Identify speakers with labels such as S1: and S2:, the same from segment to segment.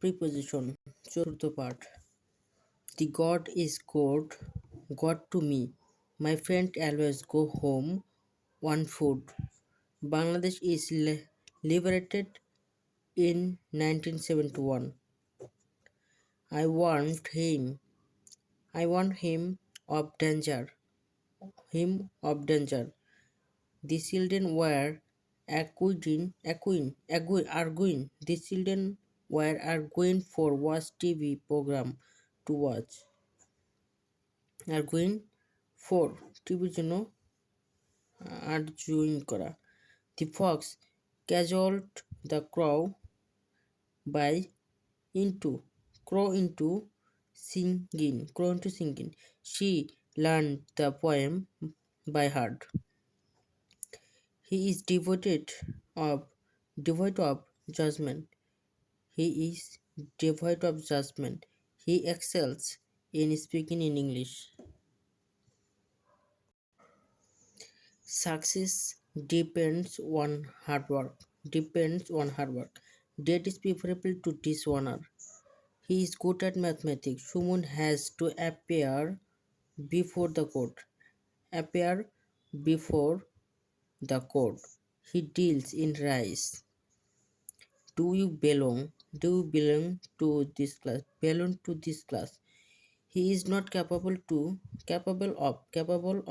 S1: preposition চতুর্থ পাঠ The God is God to me. My friend always go home on foot. Bangladesh is liberated in 1971. I warned him of danger. The children were arguing. The children were arguing for what TV program to watch. Arguing for টিভির জন্য arguing করা. The fox cajoled the crow into singing. She learned the poem by heart. He is devoid of judgment. He excels in speaking in English. Success depends on hard work. Death is preferable to dishonor. He is good at mathematics. Someone has to appear before the court. He deals in rice. Do you belong to this class? He is not capable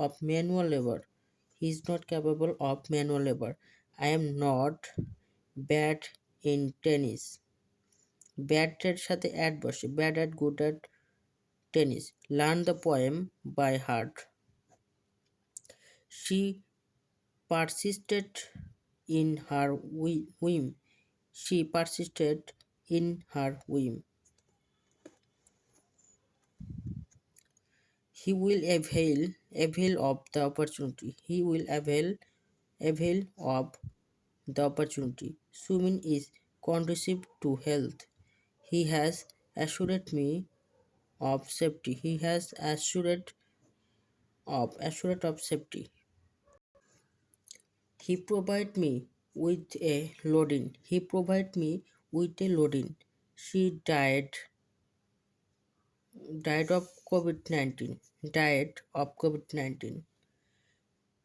S1: of manual labor. I am not bad in tennis. Bad এর সাথে at বসে. Bad at, good at tennis. Learn the poem by heart. She persisted in her whim. He will avail of the opportunity. Swimming is conducive to health. He has assured me of safety. He provided me with a loading. She died of COVID-19.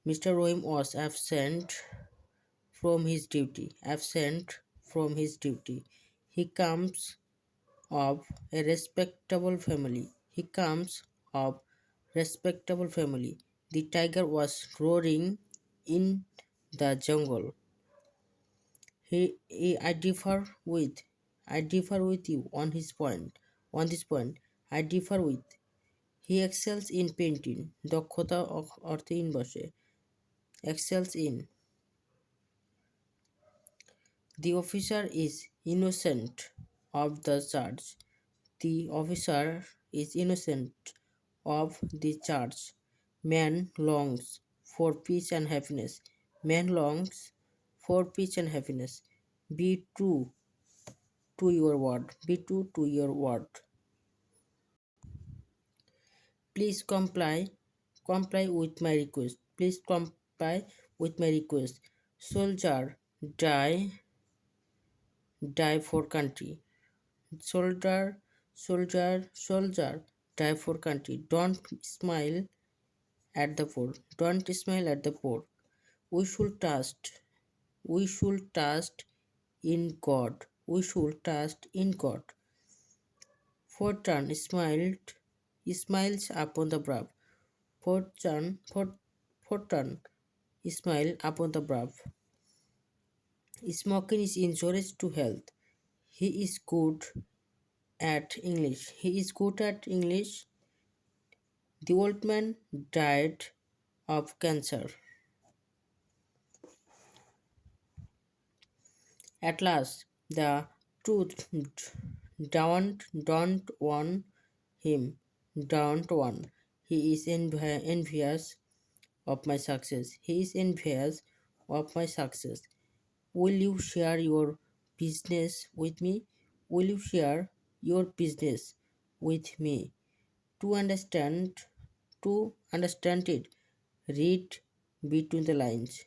S1: Mr. Rohim was absent from his duty. He comes of a respectable family. The tiger was roaring in the jungle. I differ with you on this point. I differ with. He excels in painting. দক্ষতা অর্থে in বসে. Excels in. The officer is innocent of the charge. Man longs for peace and happiness. Be true to your word. Please comply with my request. Soldier die for country. Soldier die for country. Don't smile at the poor. We should trust in God. Fortune smiles upon the brave. Smoking is injurious to health. He is good at English. The old man died of cancer. At last, the truth dawned on him. He is envious of my success. Will you share your business with me? To understand it, read between the lines.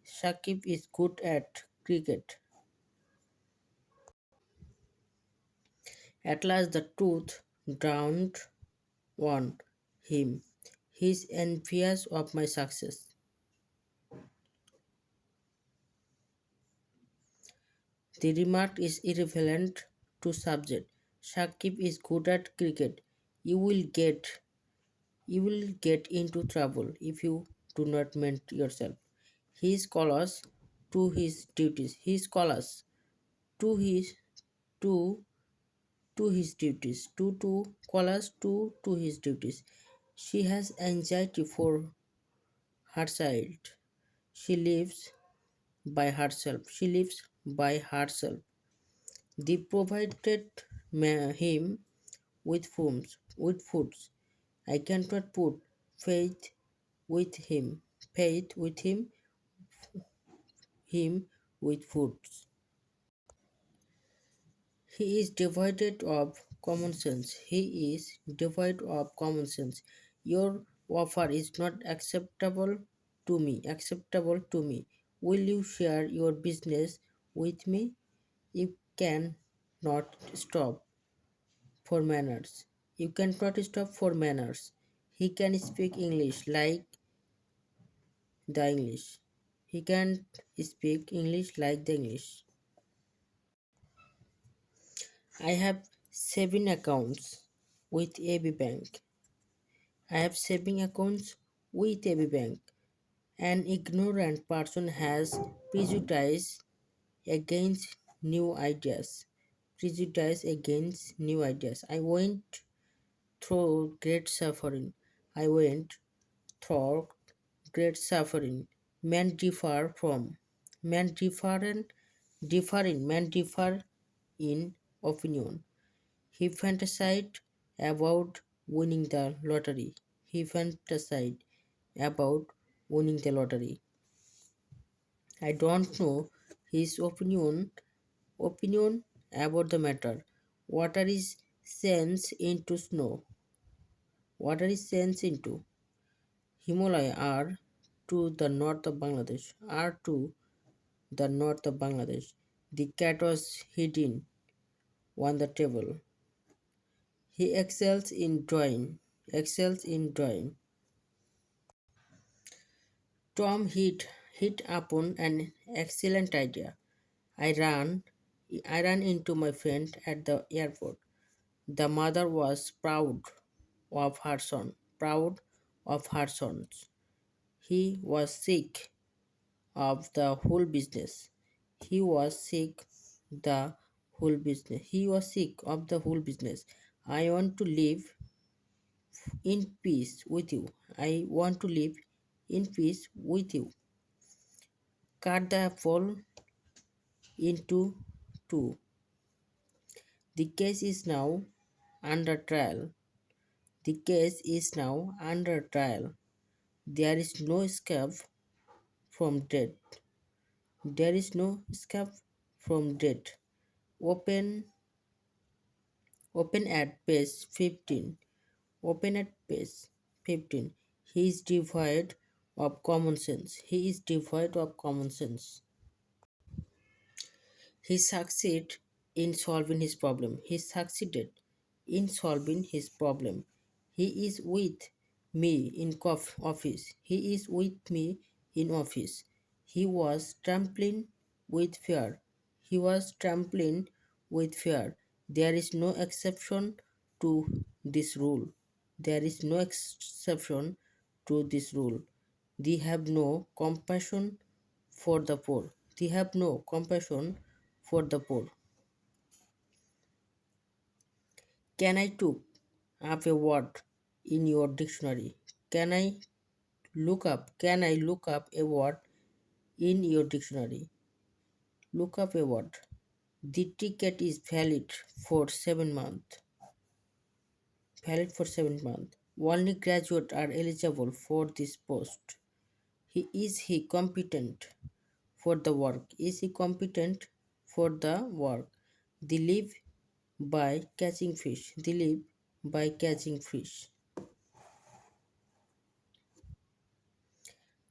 S1: Shakib is good at cricket. At last the truth dawned on him. He is envious of my success. The remark is irrelevant to subject. Shakib is good at cricket. You will get you will get into trouble if you do not mend yourself. He is callous to his duties. He is callous to his to to his duties. To callous to his duties. She has anxiety for her child. She lives by herself. She lives by herself. They provided him with foods. I cannot put faith with him. Faith with him with foods. He is devoid of common sense. He is devoid of common sense. Your offer is not acceptable to me. Acceptable to me. Will you share your business with me? You cannot stop for manners. You cannot stop for manners. He can speak English like the English. He can speak English like the English. I have 7 accounts with AB Bank. I have saving accounts with AB Bank. An ignorant person has prejudice against new ideas. Prejudice against new ideas. I went through great suffering. I went through great suffering. Men differ from men differ in opinion. He fantasized about winning the lottery. He fantasized about winning the lottery. I don't know his opinion about the matter. Water is sent into snow. Water is sent into Himalaya are to the north of Bangladesh. Are to the north of Bangladesh. The cat was hidden on the table. He excels in drawing. Excels in drawing. Tom hit upon an excellent idea. I ran I ran into my friend at the airport. The mother was of her son, proud of her sons. He was sick of the whole business. He was sick the whole business. He was sick of the whole business. I want to live in peace with you. I want to live in peace with you. Cut the apple into two. The case is now under trial. The case is now under trial. There is no escape from death. There is no escape from death. Open open at page 15. Open at page 15. He is devoid of common sense. He is devoid of common sense. He succeeded in solving his problem. He succeeded in solving his problem. He is with me in office. He is with me in office. He was trembling with fear. He was trembling with fear. There is no exception to this rule. There is no exception to this rule. They have no compassion for the poor. They have no compassion for the poor. Can I look up a word in your dictionary? Can I look up a word in your dictionary? Look up a word. The ticket is for 7 months. Valid for 7 months. Only graduates are eligible for this post. He competent for the work? Is he competent for the work? They live by catching fish. They live by catching fish.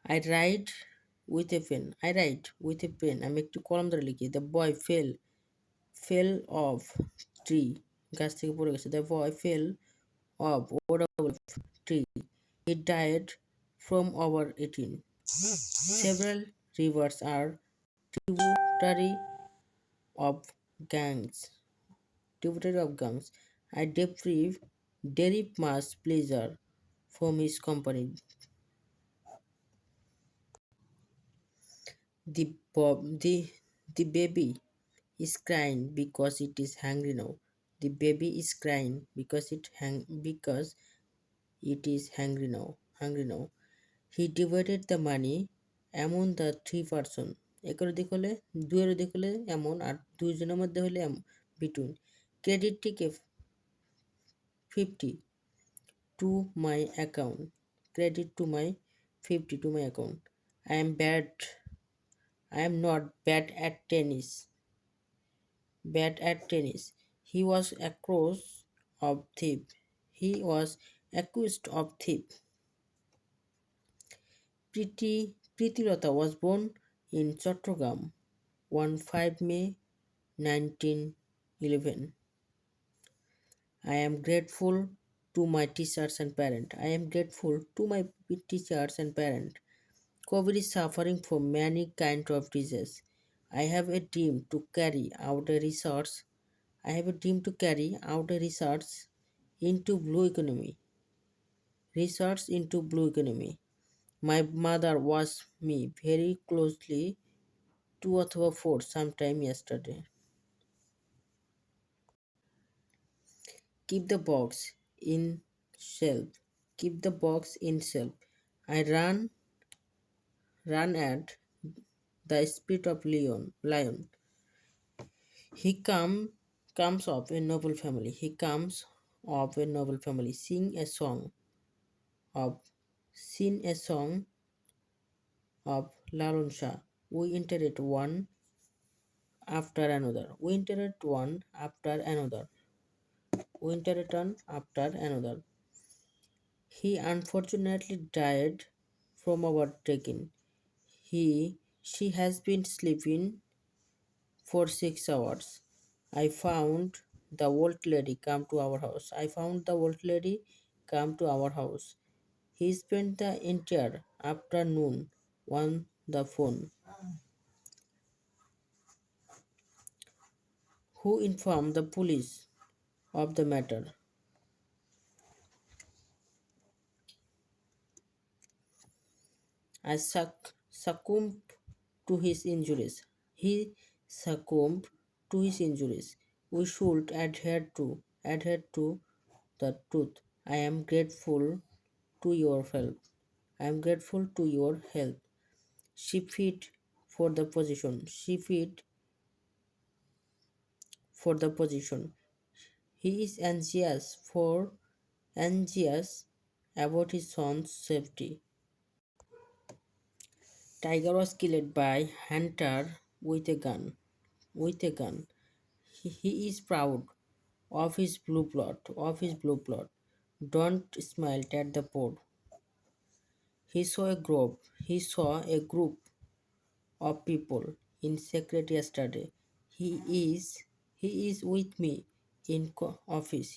S1: I ride with a pen. I write with a pen. আমি একটি কলম ধরে লিখি। The boy fell off tree. গাছ থেকে পড়ে গেছে। The boy fell off tree. He died from overeating. Several rivers are tributary of gangs. I derive much pleasure from his company. The, the baby is crying because it is hungry now. The baby is crying because it is hungry now. He divided the money among the three person. একের অধিক হলে দুইয়ের অধিক হলে এমন, আর দুইজনের মধ্যে হলে বিটুইন। ক্রেডিট টিকে 50 to my account. Credit to my 50 to my account. I am not bad at tennis. He was accused of thief. Pritilata was born in Chattogram on 5 May 1911. I am grateful to my teachers and parents. COVID is suffering from many kinds of diseases. I have a dream to carry out a research into blue economy. My mother watched me very closely 2 or 4 sometime yesterday. Keep the box in shelf. I run at the speed of lion. He comes of a noble family. Sing a song of Lalon Shah. We interrupt one after another. He unfortunately died from overtaking. She has been sleeping for 6 hours. I found the old lady come to our house. He spent the entire afternoon on the phone. Who informed the police of the matter? I succumbed to his injuries. He succumbed to his injuries. We should adhere to the truth. I am grateful to your help. She fit for the position. He is anxious about his son's safety. Tiger was killed by hunter with a gun. He is proud of his blue blood. Don't smile at the poor. He saw a group of people in secret yesterday. He is with me in office.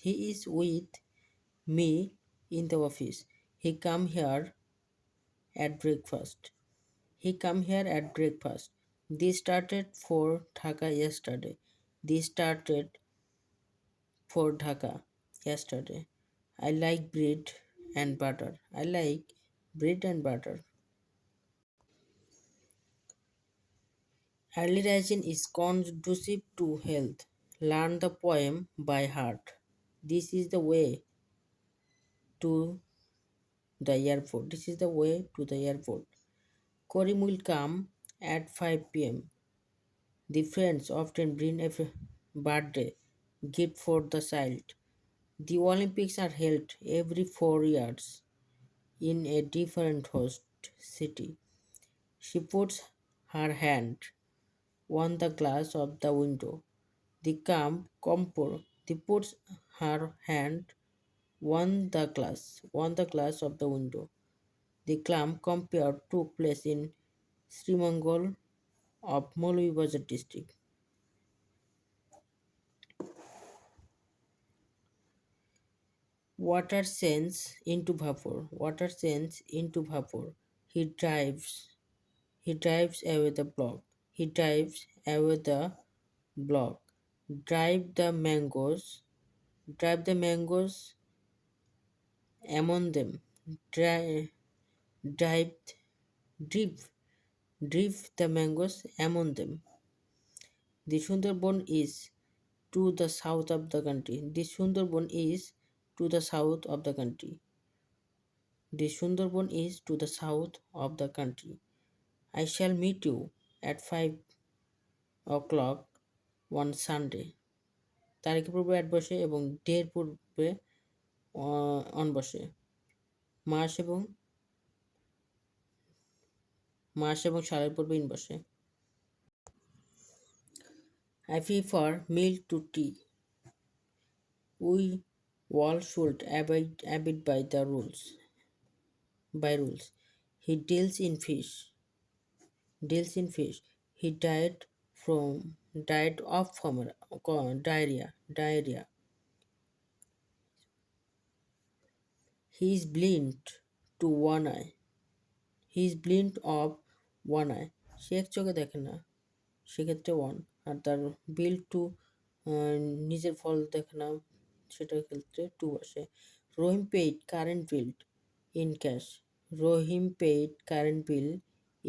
S1: He come here at breakfast. They started for Dhaka yesterday. I like bread and butter. Early rising is conducive to health. Learn the poem by heart. This is the way to the airport. Karim will come at 5 p.m. The friends often bring a birthday gift for the child. The Olympics are held every 4 years in a different host city. She puts her hand on the glass of the window. The puts her hand on the glass of the window. The calm compare took place in Srimangal of Bazar district. Water sends into vapor. Water sends into vapor. He drives. He drives away the block. He drives away the block. Drive the mangoes. Drive the mangoes among them. Drive, drive, drive, drive the mangoes among them. The Sundarban is to the south of the country. The Sundarban is to the south of the country. The Sundarban is to the south of the country. I shall meet you at 5 o'clock on Sunday. তারিখের পূর্বে at বসে এবং ডের পূর্বে on বসে। মাস এবং সালের পূর্বে ইন বসে। I prefer milk to tea. We all should abide by the rules. He deals in fish. He died of diarrhea. He is blind to one eye. He is blind of one eye. সে এক চোখে দেখে না, সেক্ষেত্রে one. আর তার বিল two নিজের ফল দেখে না, সেটার ক্ষেত্রে টু আসে। Rahim paid current bill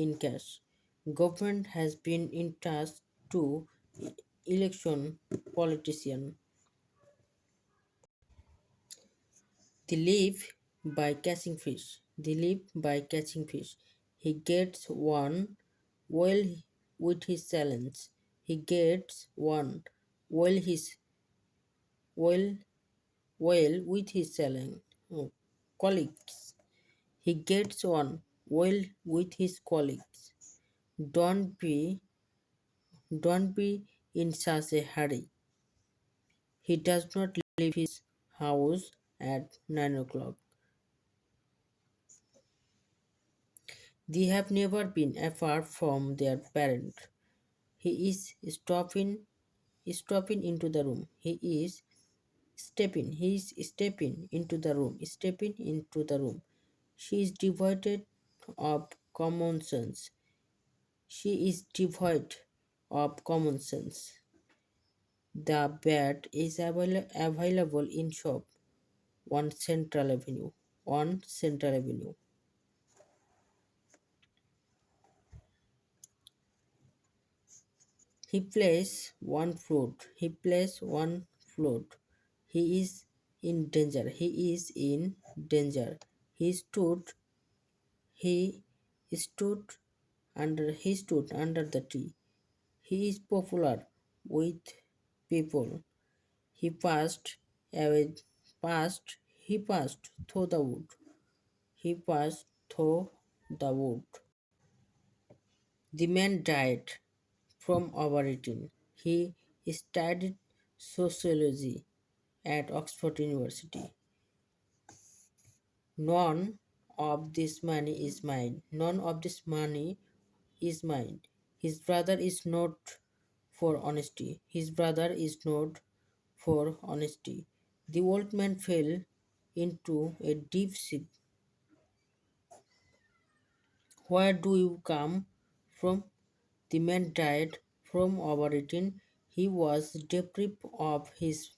S1: in cash. Government has been in touch to election politician. They live by catching fish. He gets one well with his challenge. Colleagues. He gets on well with his colleagues. Don't be in such a hurry. He does not leave his house at 9 o'clock. They have never been apart from their parent. He is stopping into the room. He is stepping into the room. She is devoid of common sense. The bat is available in shop on Central Avenue. He plays one flute. He is in danger. He stood under the tree. He is popular with people. He passed through the wood. The man died from overeating. He studied sociology at Oxford University. None of this money is mine. His brother is not for honesty. The old man fell into a deep sleep. Where do you come from? The man died from overeating. He was deprived of his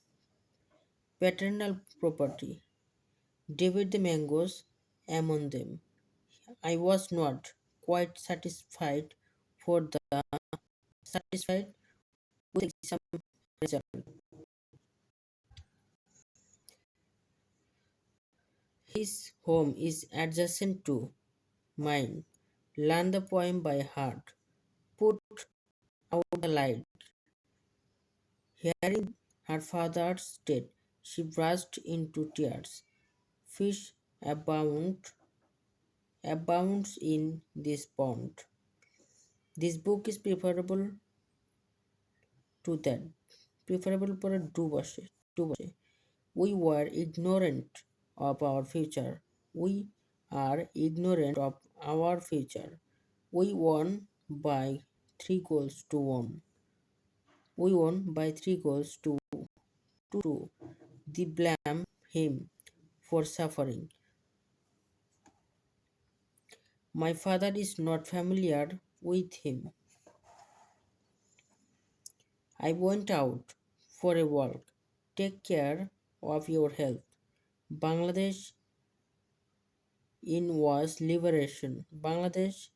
S1: paternal property. David the mangoes among them. I was not quite satisfied with the exam result. His home is adjacent to mine. Learn the poem by heart. Put out the light. Hearing her father's death, she burst into tears. Fish abounds in this pond. This book is preferable for a do বসে. We were ignorant of our future. We won by 3 goals to 1. We won by 3 goals to 2. They blame him for suffering. My father is not familiar with him. I went out for a walk. Take care of your health. Bangladesh in was liberation. Bangladesh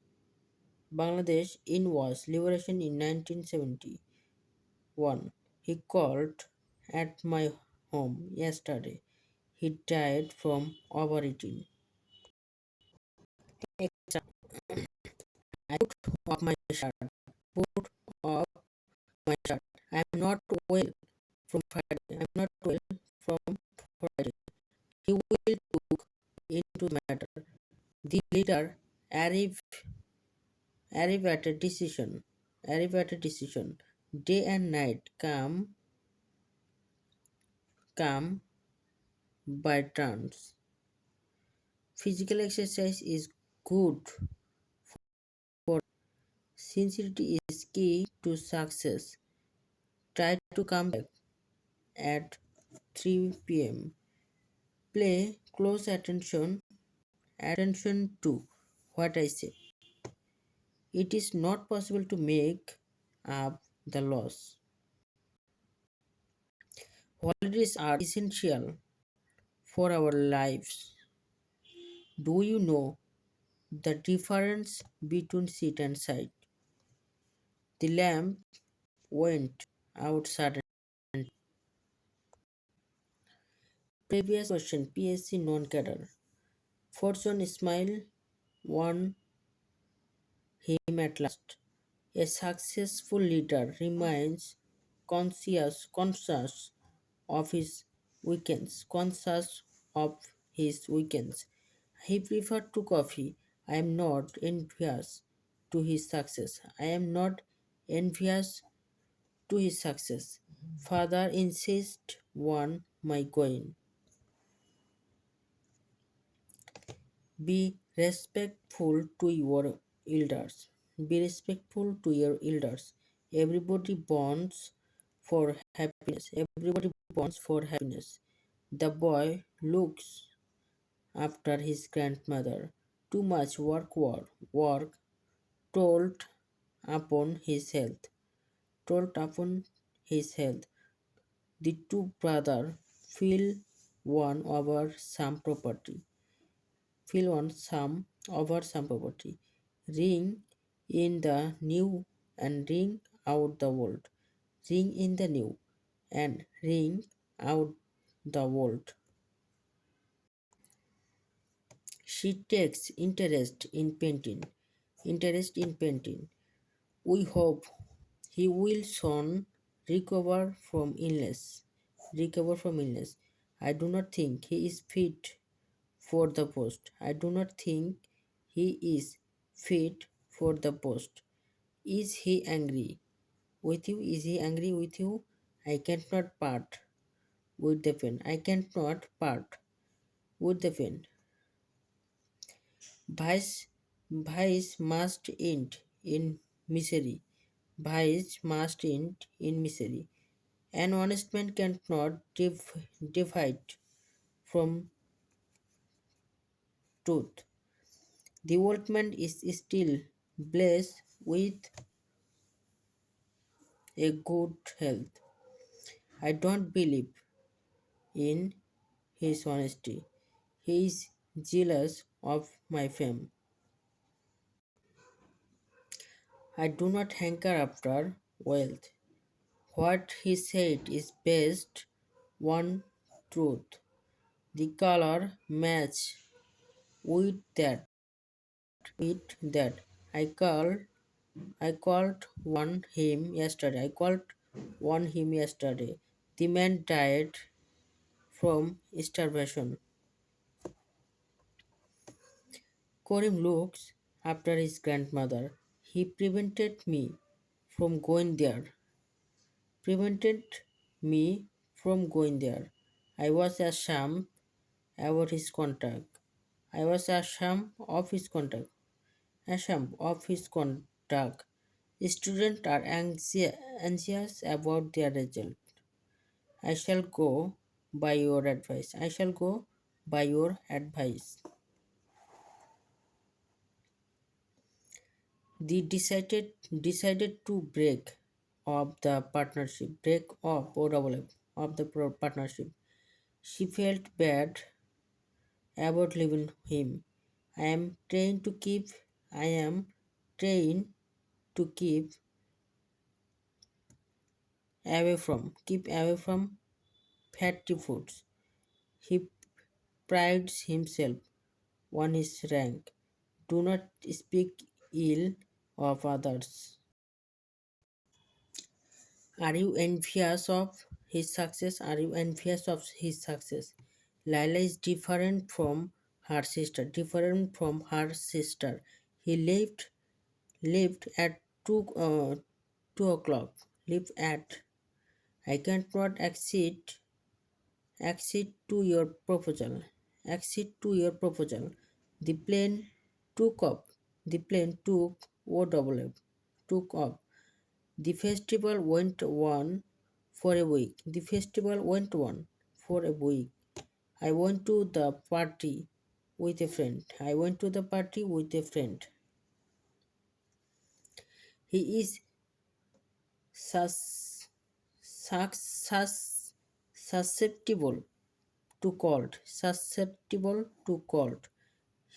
S1: in was liberation in 1971. He called at my home yesterday. He died from overeating. Extra. I put off my shirt. Put off my shirt. I am not well from Friday. I am not well from Friday. He will look into the matter. The leader arrived arrive at a decision. Arrive at a decision. Day and night come by turns. Physical exercise is good for sincerity is key to success. Try to come back at 3 p.m. Pay close attention to what I say. It is not possible to make up the loss. Holidays are essential for our lives. Do you know the difference between seat and side? The lamp went out suddenly. Previous question PSC non-cadre. Fortune smile won him at last. A successful leader remains conscious of his conscious of his weekends. He preferred to coffee. I am not envious to his success. I am not envious to his success. Father insists on my going. Be respectful to your elders. Be respectful to your elders. Everybody bonds for happiness. Everybody bonds for happiness. The boy looks after his grandmother. Too much work told upon his health. Told upon his health. The two brothers feel one over some property. Feel on some over some property. Ring in the new and ring out the old. Ring in the new and ring out the old. She takes interest in painting. We hope he will soon recover from illness. I do not think he is fit for the post. I do not think he is fit for the post. Is he angry with you? Is he angry with you? I cannot part with the pen. I cannot part with the pen. Vice, vice must end in misery. Vice must end in misery. An honest man cannot divide from truth. The old man is still blessed with a good health. I don't believe in his honesty. He is jealous of my fame. I do not hanker after wealth. What he said is based on truth. The color match with that. With that, I called one him yesterday. I called one him yesterday. The man died from starvation. Karim looks after his grandmother. He from going there. Prevented me from going there. I was ashamed about his contact. I was ashamed of his contact. ashamed of his conduct. Students are anxious about their result. I shall go by your advice. I shall go by your advice. They decided to break up the partnership. Break up or double up of the partnership. She felt bad about leaving him. I am trying to keep. I am trying to keep away from fatty foods. He prides himself on his rank. Do not speak ill of others. Are you envious of his success? Are you envious of his success? Laila is different from her sister. Different from her sister. He lived at 2 o'clock. Lived at. I cannot accede to your proposal. Accede to your proposal. The plane took up. The plane took OWF. Took up. The festival went on for a week. The festival went on for a week. I went to the party with a friend. I went to the party with a friend. He is sus- sus- susceptible to cold. Susceptible to cold.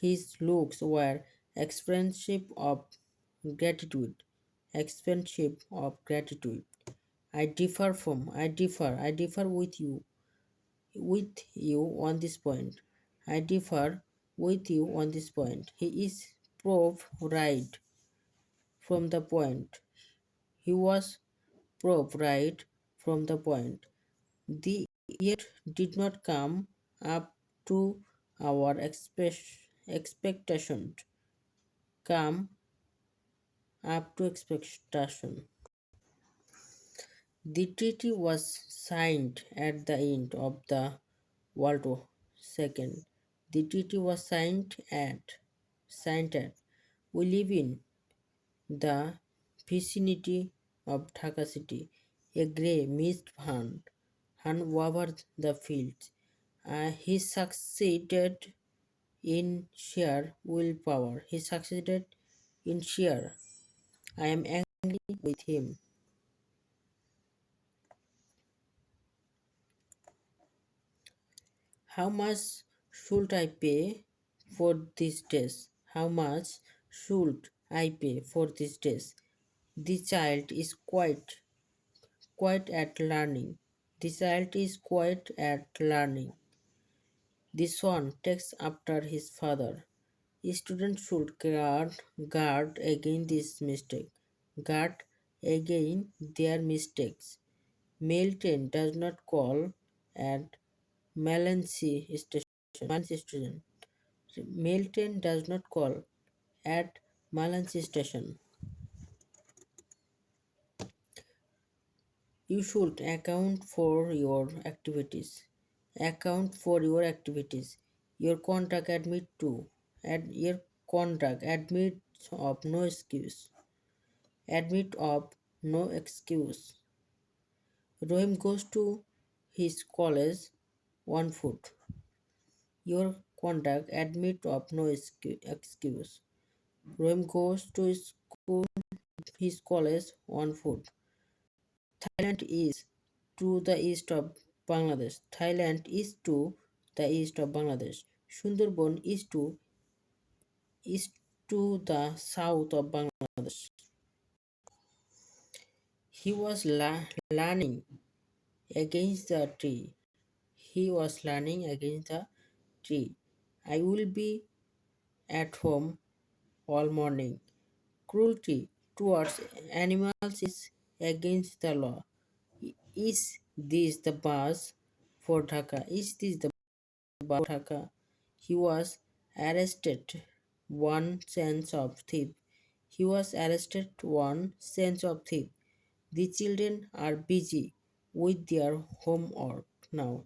S1: His looks were expensive of gratitude. Expensive of gratitude. I differ with you on this point. I differ with you on this point. He is proved right from the point. He was proved right from the point. The yet did not come up to our expectation. Come up to expectation. The treaty was signed at the end of the World War II. The treaty was signed at. We live in the vicinity of Dhaka city. A grey mist hung over the fields. He succeeded in sheer willpower. He succeeded in sheer. I am angry with him. How much should I pay for these days? How much should I pay for these days? The child is quite at learning. The child is quite at learning. The son takes after his father. Students should guard against this mistake. Guard against their mistakes. Mail train does not call at Melancy station. Melancy station. Mail train does not call at Melancy station. You should account for your activities. Account for your activities. Your conduct your conduct admits of no excuse. Admit of no excuse. Rohim goes to his college on foot. Your conduct admit of no excuse. Rohim goes to his college on foot. Thailand is to the east of Bangladesh. Thailand is to the east of Bangladesh. Sundarban is to the south of Bangladesh. He was learning against the tree. He was learning against the tree. I will be at home all morning. Cruelty towards animals is against the law. Is this the bus for Dhaka? Is this the bus for Dhaka? He was arrested. One sense of thief. He was arrested. One sense of thief. The children are busy with their homework now.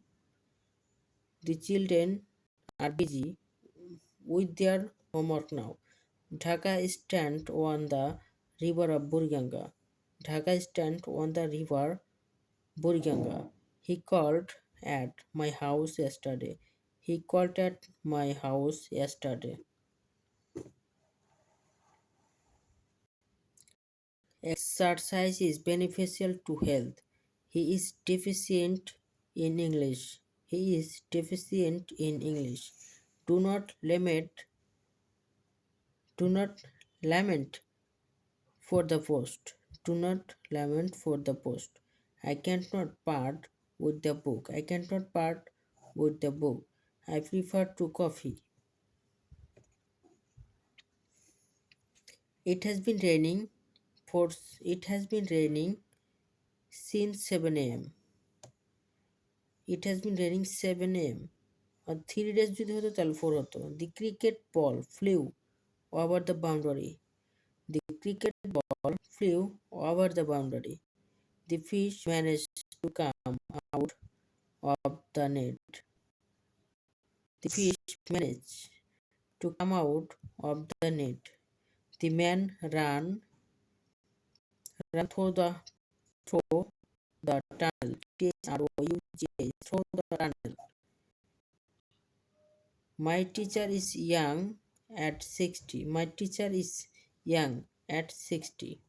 S1: The children are busy with their homework now. Dhaka stand on the river of Burganga. Dhaka stand on the river Burganga. He called at my house yesterday. He called at my house yesterday. Exercise is beneficial to health. He is deficient in English. He is deficient in English. Do not lament. Do not lament for the post. Do not lament for the post. I cannot part with the book. I cannot part with the book. I prefer to coffee. It has been raining for it has been raining since 7 a.m. It has been raining 7 a.m. আর 3 days যদি হতো তাহলে 4 হতো। The cricket ball flew over the boundary. The cricket ball flew over the boundary. The fish managed to come out of the net. The fish managed to come out of the net. The man ran through the tunnel. THROUGH, through the tunnel. My teacher is young at 60. My teacher is young at 60.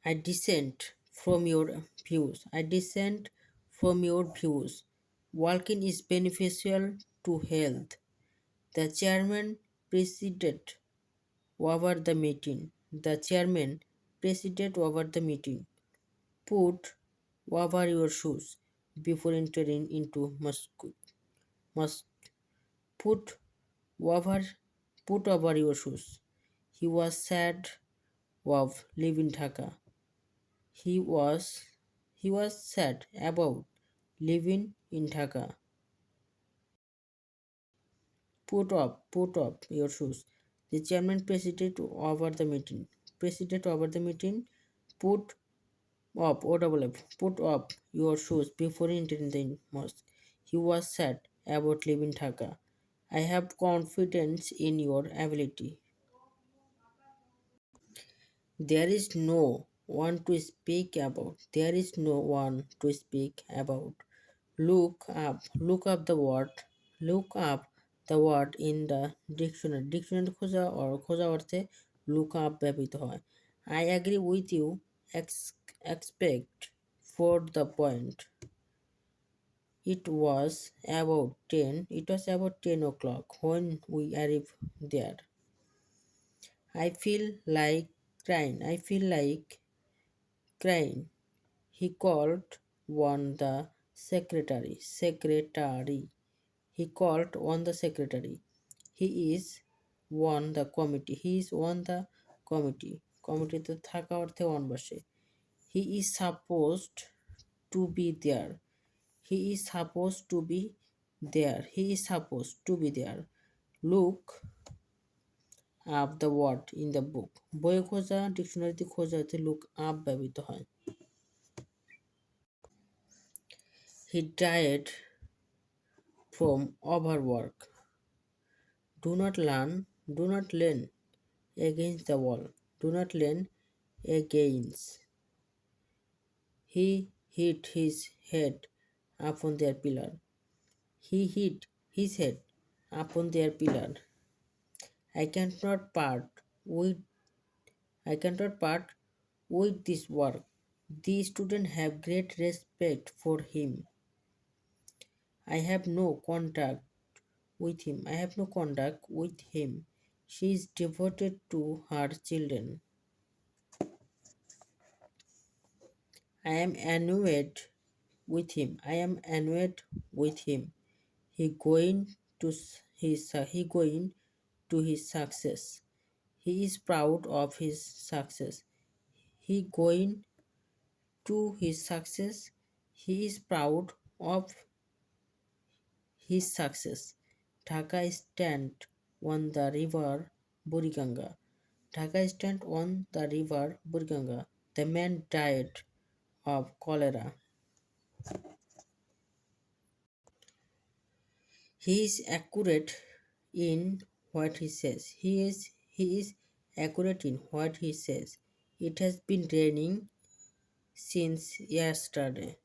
S1: I dissent from your views. I dissent from your views. Walking is beneficial to health. The chairman presided over the meeting. The chairman presided over the meeting. Put over your shoes before entering into mosque. Put over put over your shoes. He was sad of leaving Dhaka. He was sad about living in Dhaka. Put up your shoes. The chairman presided over the meeting. Presided over the meeting. Put put up your shoes before entering the mosque. He was sad about leaving Dhaka. I have confidence in your ability. There is no one to speak about. There is no one to speak about. Look up. Look up the word. Look up the word in the dictionary. Dictionary খোঁজা or খোঁজা অর্থে look up ব্যবহৃত হয়. I agree with you. Expect for the point. It was about 10. It was about 10 o'clock when we arrived there. I feel like crying. I feel like crying. He called on the secretary. He called on the secretary. He is on the committee. He is on the committee. কমিটিতে থাকা অর্থে on বসে। He is supposed to be there. He is supposed to be there. He is supposed to be there. Look up the word in the book. বইয়ে খোঁজা ডিকশনারিতে খোঁজা হতে look up ব্যবহৃত হয়। He died from overwork. Do not lean against the wall. Do not lean against. He hit his head upon their pillar. He hit his head upon their pillar. I cannot part with this work. The students have great respect for him. I have no contact with him. I have no contact with him. She is devoted to her children. I am annoyed with him. I am annoyed with him. He going to his success. He is proud of his success. He going to his success. He is proud of his success. Dhaka stand on the river Buriganga. Dhaka stand on the river Buriganga. The man died of cholera. He is accurate in what he says. He is accurate in what he says. It has been raining since yesterday.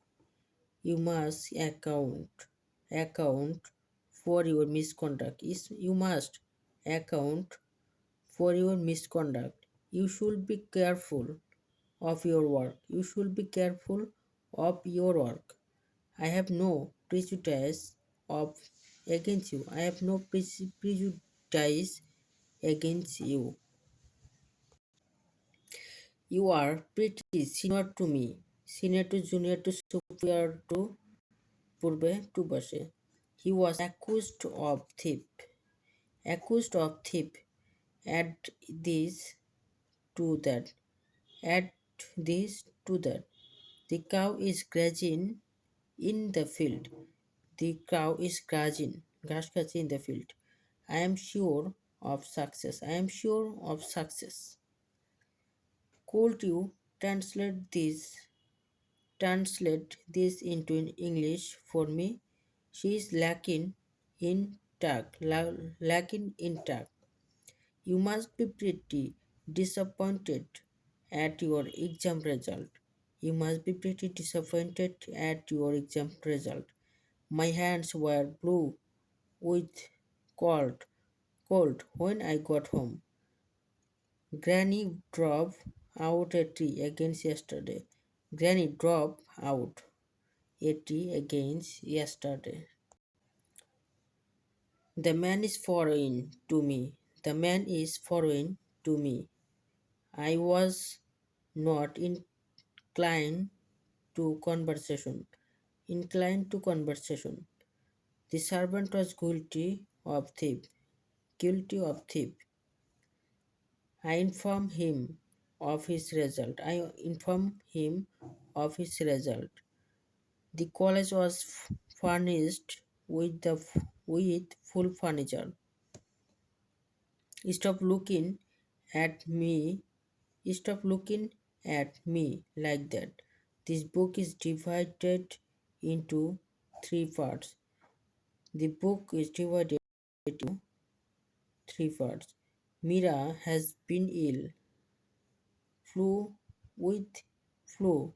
S1: You must account for your misconduct. You must account for your misconduct. You should be careful of your work. You should be careful of your work. I have no prejudice of against you. I have no prejudice against you. You are pretty senior to me. Senior to junior to superior to purbe to base. He was accused of thief. Add this to that. Add this to that. The cow is grazing in the field. The cow is grazing, grass in the field. I am sure of success. I am sure of success. Could you translate this into English for me? She is lacking in tact. You must be pretty disappointed at your exam result. You must be pretty disappointed at your exam result. My hands were blue with cold, cold when I got home. Granny drove out a tree against yesterday. Granny drove out a tree against yesterday. The man is foreign to me. The man is foreign to me. I was not inclined to conversation. Inclined to conversation. The servant was guilty of thief. Guilty of thief. I informed him of his result. I informed him of his result. The college was furnished with full furniture. Stop looking at me. Stop looking at me like that. This book is divided into three parts. The book is divided into three parts. Mira has been ill. Flu with flu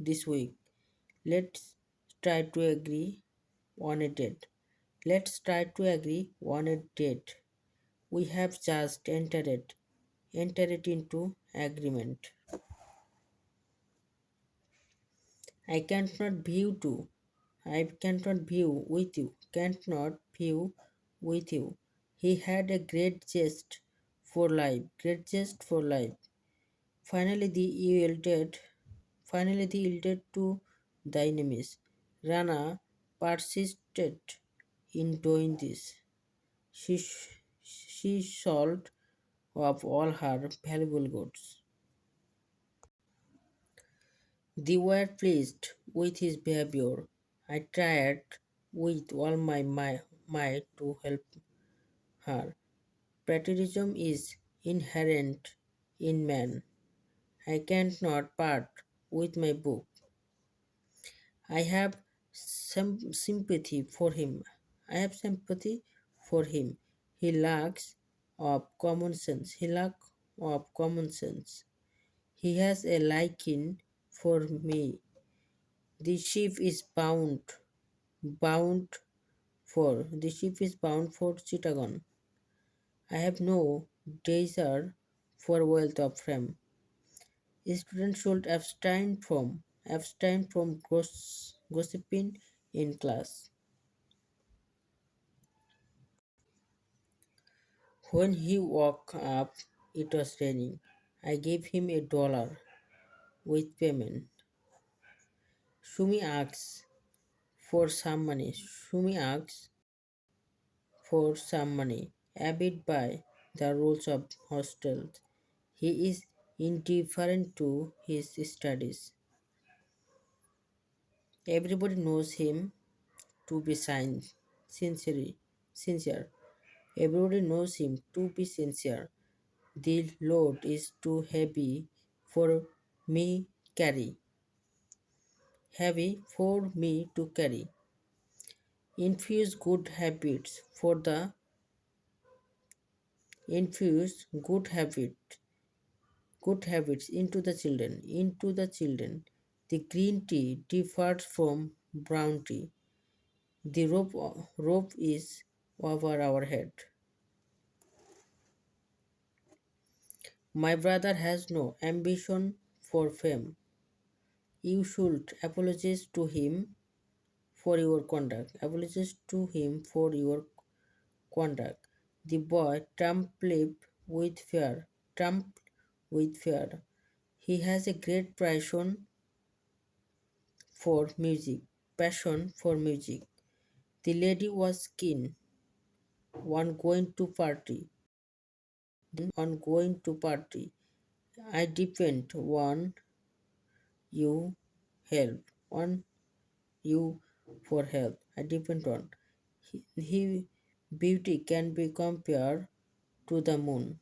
S1: this week. Let's try to agree on a date. Let's try to agree on a date. We have just entered it into agreement. I cannot view to. I cannot view with you. Cannot view with you. He had a great zest for life. Great zest for life. Finally, the yielded. Finally, the yielded to the enemies. Rana persisted in doing this. She sold off all her valuable goods. They were pleased with his behavior. I tried with all my might to help her. Patriotism is inherent in man. I cannot part with my book. I have some sympathy for him. I have sympathy for him. He lacks of common sense. He lacks of common sense. He has a liking for me. The ship is bound for Chittagong. I have no desire for wealth of fame. Students should abstain from gossiping in class. When he woke up, it was raining. I gave him $1 with payment. Shumi asks for some money. Shumi asks for some money. Abide by the rules of hostels. He is indifferent to his studies. Everybody knows him to be sincere. Everybody knows him to be sincere. The load is too heavy for me carry. Heavy for me to carry. Infuse infuse good habits into the children. The green tea differs from brown tea. The rope is over our head. My brother has no ambition for fame. You should apologize to him for your conduct. Apologize to him for your conduct. The boy trumped with fear. He has a great passion for music. The lady was keen on going to party. I depend you help on you for help. I depend on he beauty can be compared to the moon.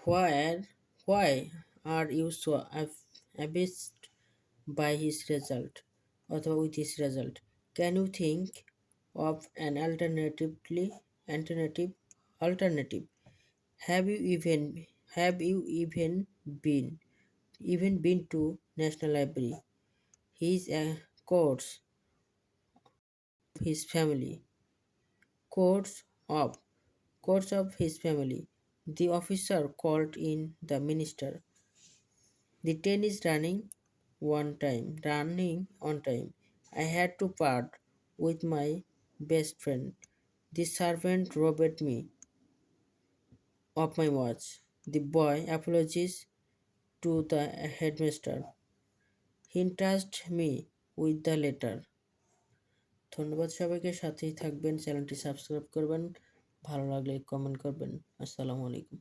S1: Why why are you so abased by his result or with his result? Can you think of an alternative alternative? Have you even been to National Library? His his family courts of courts of his family. The officer called in the minister. The train is running on time. I had to part with my best friend. The servant robbed me of my watch. The boy apologized to the headmaster. He entrusted me with the letter. ধন্যবাদ সবাইকে, সাথেই থাকবেন, চ্যানেলটি subscribe করবেন, ভালো লাগলে comment করবেন। আসসালামু আলাইকুম।